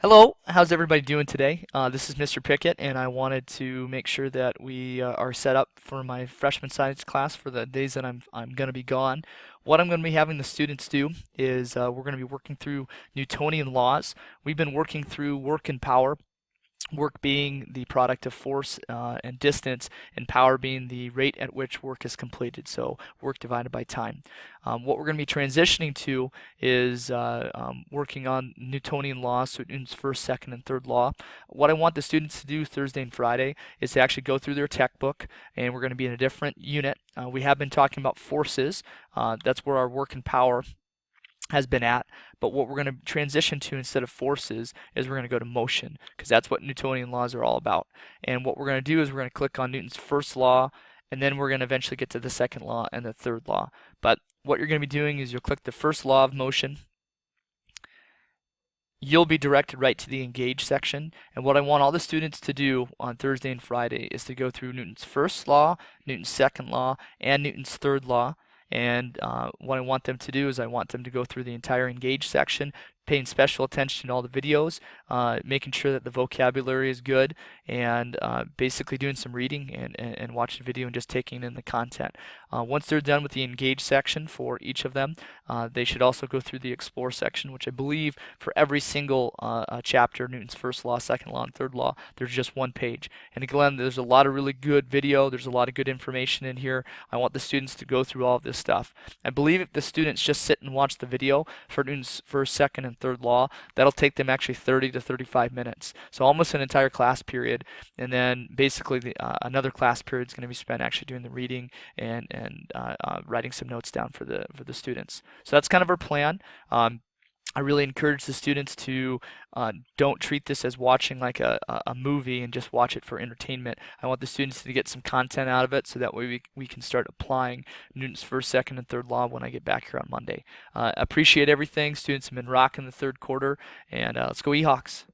Hello, how's everybody doing today? This is Mr. Pickett, and I wanted to make sure that we are set up for my freshman science class for the days that I'm going to be gone. What I'm going to be having the students do is we're going to be working through Newtonian laws. We've been working through work and power, work being the product of force and distance, and power being the rate at which work is completed, so work divided by time. What we're going to be transitioning to is working on Newtonian laws, so Newton's first, second, and third law. What I want the students to do Thursday and Friday is to actually go through their textbook, and we're going to be in a different unit. We have been talking about forces. That's where our work and power has been at, but what we're going to transition to instead of forces is we're going to go to motion, because that's what Newtonian laws are all about. And what we're going to do is we're going to click on Newton's first law, and then we're going to eventually get to the second law and the third law. But what you're going to be doing is you'll click the first law of motion. You'll be directed right to the engage section, and what I want all the students to do on Thursday and Friday is to go through Newton's first law, Newton's second law, and Newton's third law. And what I want them to do is I want them to go through the entire engage section, paying special attention to all the videos, making sure that the vocabulary is good, and basically doing some reading and watching the video and just taking in the content. Once they're done with the engage section for each of them, they should also go through the explore section, which I believe for every single chapter, Newton's first law, second law, and third law, there's just one page. And again, there's a lot of really good video, there's a lot of good information in here. I want the students to go through all of this stuff. I believe if the students just sit and watch the video for Newton's first, second, and third law, that'll take them actually 30 to 35 minutes. So almost an entire class period, and then basically another class period is going to be spent actually doing the reading and writing some notes down for the students. So that's kind of our plan. I really encourage the students to don't treat this as watching like a movie and just watch it for entertainment. I want the students to get some content out of it, so that way we can start applying Newton's first, second, and third law when I get back here on Monday. Appreciate everything. Students have been rocking the third quarter, and let's go Ehawks.